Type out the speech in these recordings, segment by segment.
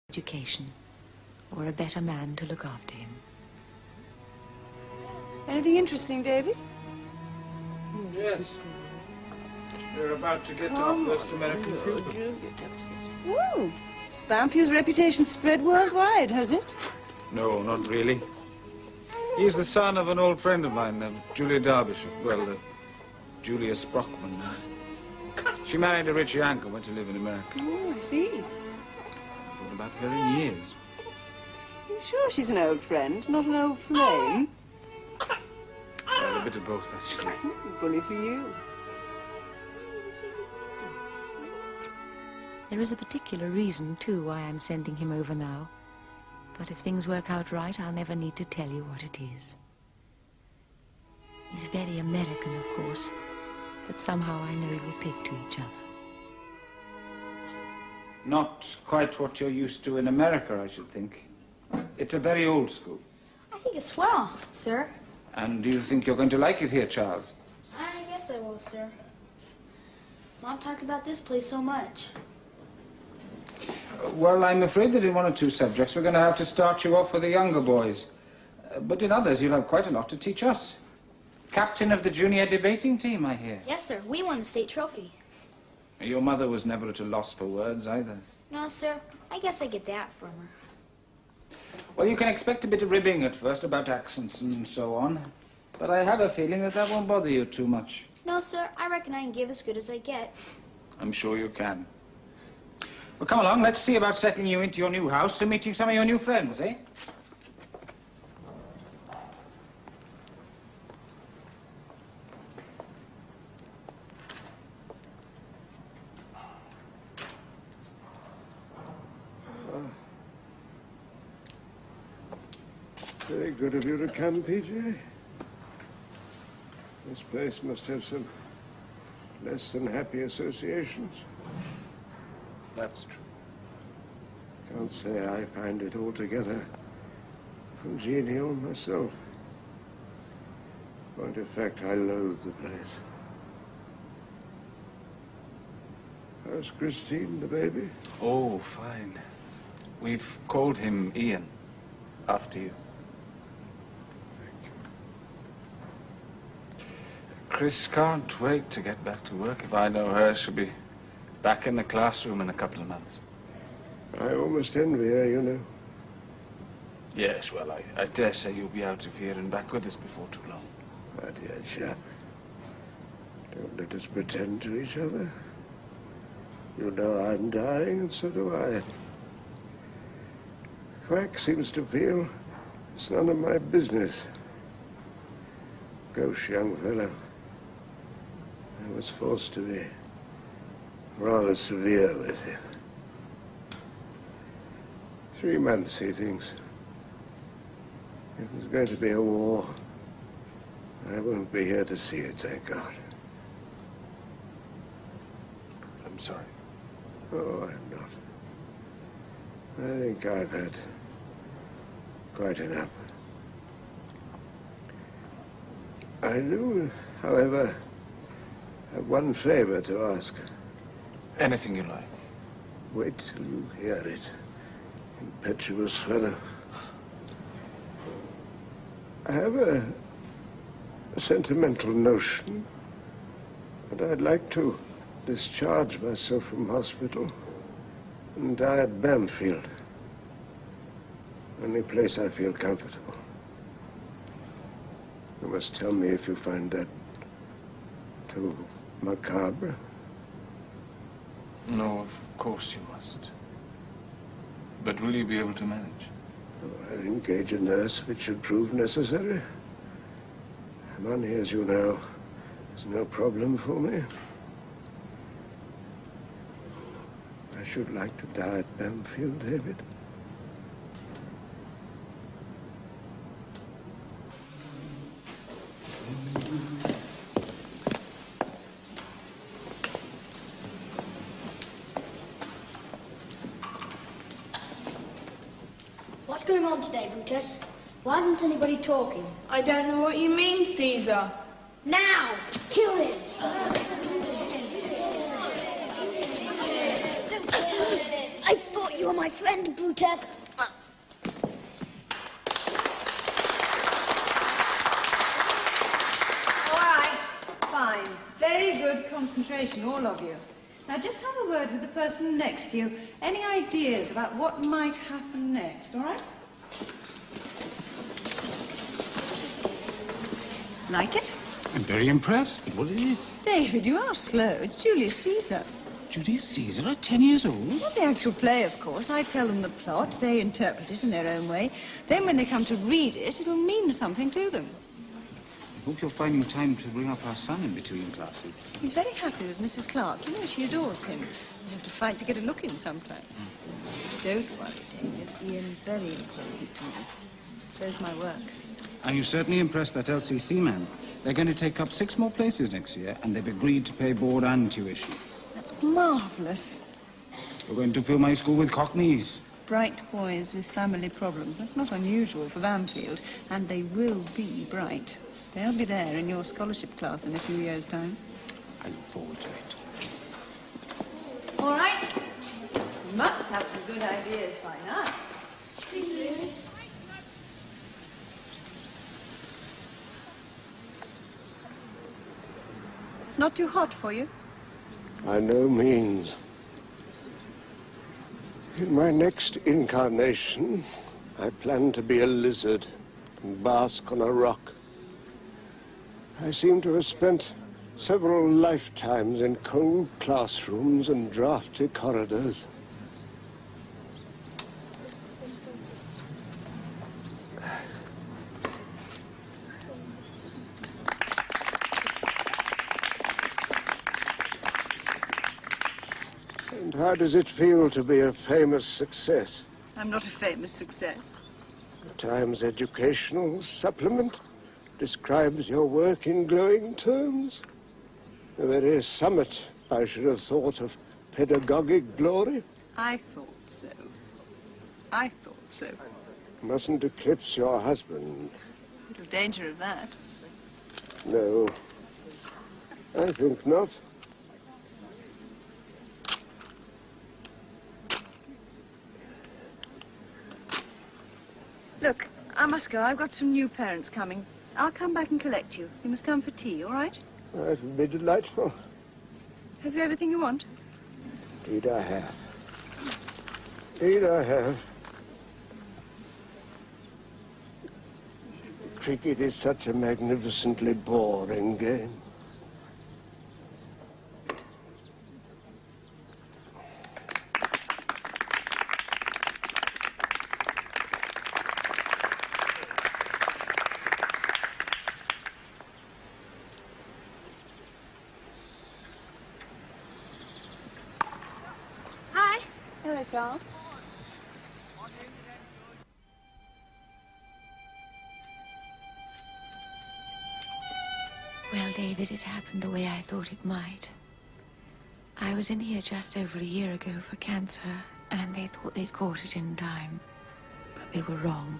education, or a better man to look after him. Anything interesting, David? Yes. We're about to get our first American film. Whoa! Banfield's reputation spread worldwide, has it? No, not really. He's the son of an old friend of mine, Julia Derbyshire. Well, Julia Sprockman. She married a rich Yank and went to live in America. Oh, I see. Thought about her in years. You sure she's an old friend, not an old flame? Well, a bit of both, actually. Bully for you. There is a particular reason, too, why I'm sending him over now. But if things work out right, I'll never need to tell you what it is. He's very American, of course, but somehow I know you'll take to each other. Not quite what you're used to in America, I should think. It's a very old school. I think it's swell, sir. And do you think you're going to like it here, Charles? I guess I will, sir. Mom talked about this place so much. Well, I'm afraid that in one or two subjects we're going to have to start you off with the younger boys. But in others, you'll have quite a lot to teach us. Captain of the junior debating team, I hear. Yes, sir. We won the state trophy. Your mother was never at a loss for words, either. No, sir. I guess I get that from her. Well, you can expect a bit of ribbing at first about accents and so on. But I have a feeling that that won't bother you too much. No, sir. I reckon I can give as good as I get. I'm sure you can. Well, come along. Let's see about settling you into your new house and meeting some of your new friends, eh? Very good of you to come, PJ. This place must have some less than happy associations. That's true. Can't say I find it altogether congenial myself. Point of fact, I loathe the place. How's Christine, the baby? Oh, fine. We've called him Ian, after you. Chris can't wait to get back to work. If I know her, she'll be back in the classroom in a couple of months. I almost envy her, you know. Yes, well, I dare say you'll be out of here and back with us before too long. My dear chap, don't let us pretend to each other. You know I'm dying, and so do I. The quack seems to feel it's none of my business. Gauche young fellow. I was forced to be rather severe with him. 3 months, he thinks. If there's going to be a war, I won't be here to see it, thank God. I'm sorry. Oh, I'm not. I think I've had quite enough. I do, however, have one favor to ask. Anything you like. Wait till you hear it, impetuous fellow. I have a sentimental notion that I'd like to discharge myself from hospital and die at Banfield. Only place I feel comfortable. You must tell me if you find that too macabre. No, of course you must. But will you be able to manage? Oh, I'll engage a nurse if it should prove necessary. Money, as you know, is no problem for me. I should like to die at Banfield, David. What's going on today, Brutus? Why isn't anybody talking? I don't know what you mean, Caesar. Now! Kill him! I thought you You are my friend, Brutus. All right, fine. Very good concentration, all of you. Now just have a word with the person next to you. Any ideas about what might happen next, all right? Like it? I'm very impressed. What is it? David, you are slow. It's Julius Caesar. Julius Caesar at 10 years old? Not the actual play, of course. I tell them the plot. They interpret it in their own way. Then when they come to read it, it'll mean something to them. I hope you're finding time to bring up our son in between classes. He's very happy with Mrs. Clark. You know, she adores him. You have to fight to get a look in sometimes. Don't worry, David. Ian's very important to me. So's my work. And you certainly impressed that LCC man. They're going to take up 6 more places next year, and they've agreed to pay board and tuition. That's marvellous. We're going to fill my school with cockneys. Bright boys with family problems. That's not unusual for Bamfield. And they will be bright. They'll be there in your scholarship class in a few years' time. I look forward to it. All right. You must have some good ideas by now. Not too hot for you? By no means. In my next incarnation, I plan to be a lizard and bask on a rock. I seem to have spent several lifetimes in cold classrooms and drafty corridors. And how does it feel to be a famous success? I'm not a famous success. The Times educational supplement describes your work in glowing terms. The very summit, I should have thought, of pedagogic glory. I thought so. I thought so. Mustn't eclipse your husband. Little danger of that. No, I think not. Look, I must go. I've got some new parents coming. I'll come back and collect you. You must come for tea, all right? That would be delightful. Have you everything you want? Indeed I have. Indeed I have. Cricket is such a magnificently boring game. Hi. Hello, Charles. Well, David, it happened the way I thought it might. I was in here just over a year ago for cancer, and they thought they'd caught it in time. But they were wrong.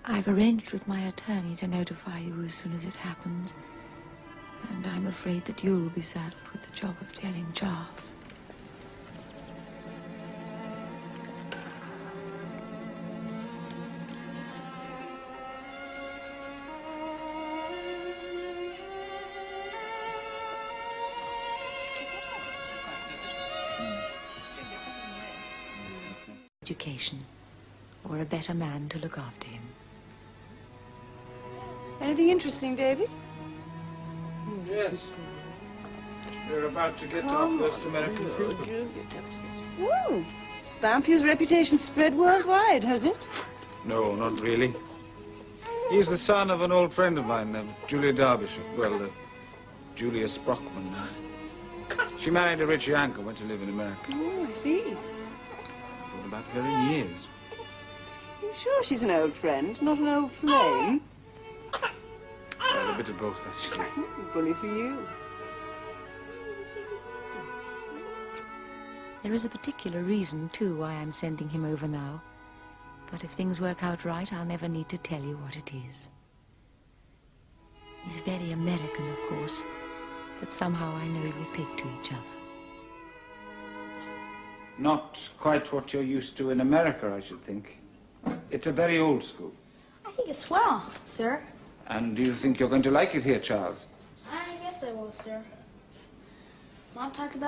I've arranged with my attorney to notify you as soon as it happens. And I'm afraid that you'll be saddled with the job of telling Charles. Education, or a better man to look after him. Anything interesting, David? Yes. We're about to get our first American film. Woo! Bamfield's reputation spread worldwide, has it? No, not really. He's the son of an old friend of mine, Julia Derbyshire. Well, Julia Sprockman. She married a rich Yank and went to live in America. Oh, I see. Thought about her in years. You sure she's an old friend, not an old flame? Well, a bit of both, actually. Bully for you. There is a particular reason, too, why I'm sending him over now. But if things work out right, I'll never need to tell you what it is. He's very American, of course, but somehow I know you'll take to each other. Not quite what you're used to in America, I should think. It's a very old school. I think it's swell, sir. And do you think you're going to like it here, Charles? I guess I will, sir. Mom talked about